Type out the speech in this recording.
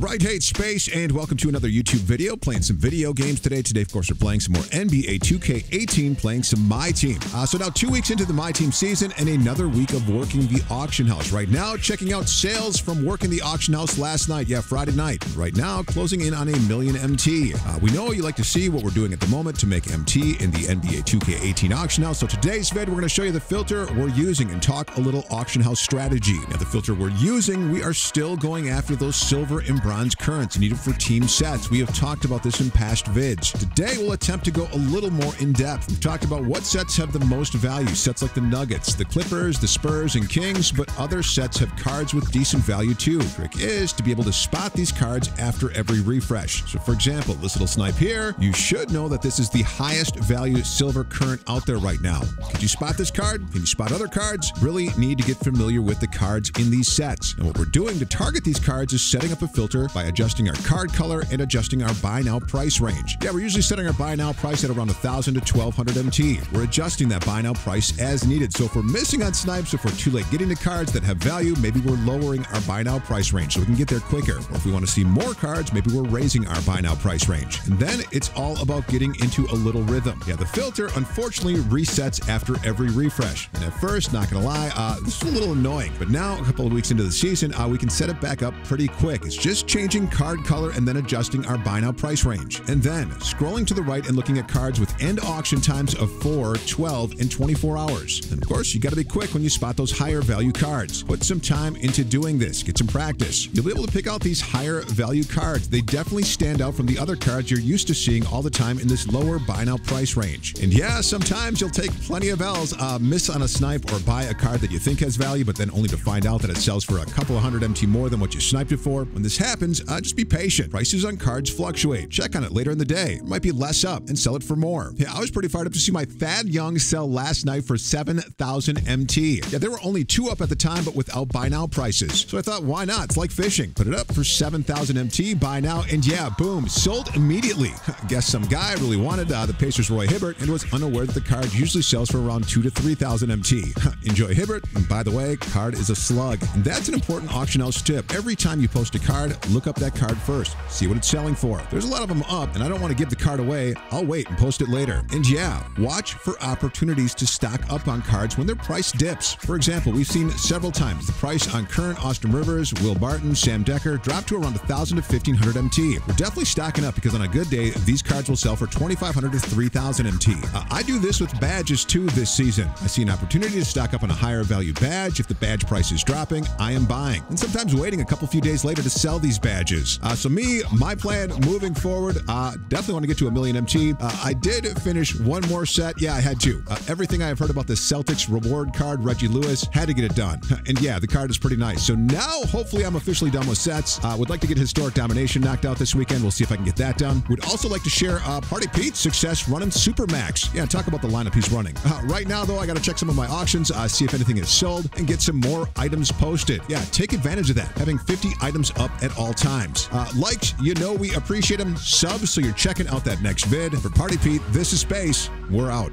Right, hey, it's Space, and welcome to another YouTube video. Playing some video games today. Today, of course, we're playing some more NBA 2K18, playing some MyTeam. So now 2 weeks into the MyTeam season and another week of working the auction house. Right now, checking out sales from working the auction house last night. Yeah, Friday night. Right now, closing in on 1 million MT. We know you like to see what we're doing at the moment to make MT in the NBA 2K18 auction house. So today's vid, we're going to show you the filter we're using and talk a little auction house strategy. Now, the filter we're using, we are still going after those silver and bronze currents needed for team sets. We have talked about this in past vids. Today, we'll attempt to go a little more in depth. We've talked about what sets have the most value. Sets like the Nuggets, the Clippers, the Spurs, and Kings, but other sets have cards with decent value too. The trick is to be able to spot these cards after every refresh. So for example, this little snipe here, you should know that this is the highest value silver current out there right now. Could you spot this card? Can you spot other cards? Really need to get familiar with the cards in these sets. And what we're doing to target these cards is setting up a filter by adjusting our card color and adjusting our buy now price range. Yeah, we're usually setting our buy now price at around 1,000 to 1,200 MT. We're adjusting that buy now price as needed. So if we're missing on snipes, if we're too late getting to cards that have value, maybe we're lowering our buy now price range so we can get there quicker. Or if we want to see more cards, maybe we're raising our buy now price range. And then it's all about getting into a little rhythm. Yeah, the filter unfortunately resets after every refresh. And at first, not gonna lie, this is a little annoying, but now a couple of weeks into the season, we can set it back up pretty quick. It's just changing card color and then adjusting our buy now price range. And then scrolling to the right and looking at cards with end auction times of 4, 12, and 24 hours. And of course, you gotta be quick when you spot those higher value cards. Put some time into doing this. Get some practice. You'll be able to pick out these higher value cards. They definitely stand out from the other cards you're used to seeing all the time in this lower buy now price range. And yeah, sometimes you'll take plenty of L's, miss on a snipe or buy a card that you think has value, but then only to find out that it sells for a couple of hundred MT more than what you sniped it for. When this happens, just be patient. Prices on cards fluctuate. Check on it later in the day. It might be less up and sell it for more. Yeah, I was pretty fired up to see my Thad Young sell last night for 7,000 MT. Yeah, there were only 2 up at the time, but without buy now prices. So I thought, why not? It's like fishing. Put it up for 7,000 MT, buy now, and yeah, boom, sold immediately. I guess some guy really wanted the Pacers' Roy Hibbert and was unaware that the card usually sells for around 2,000 to 3,000 MT. Enjoy Hibbert, and by the way, card is a slug. And that's an important auction house tip. Every time you post a card, look up that card first. See what it's selling for. There's a lot of them up, and I don't want to give the card away. I'll wait and post it later. And yeah, watch for opportunities to stock up on cards when their price dips. For example, we've seen several times the price on current Austin Rivers, Will Barton, Sam Decker drop to around 1,000 to 1,500 MT. We're definitely stocking up because on a good day, these cards will sell for 2,500 to 3,000 MT. I do this with badges too this season. I see an opportunity to stock up on a higher value badge. If the badge price is dropping, I am buying. And sometimes waiting a couple few days later to sell these badges. So my plan moving forward, definitely want to get to 1 million MT. I did finish one more set. Yeah, I had to. Everything I have heard about the Celtics reward card, Reggie Lewis, had to get it done. And yeah, the card is pretty nice. So now, hopefully, I'm officially done with sets. Would like to get Historic Domination knocked out this weekend. We'll see if I can get that done. Would also like to share Party Pete's success running Supermax. Yeah, talk about the lineup he's running. Right now, though, I got to check some of my auctions, see if anything is sold, and get some more items posted. Yeah, take advantage of that. Having 50 items up at all times. Likes, you know we appreciate them. Subs, so you're checking out that next vid. For Party Pete, this is Space. We're out.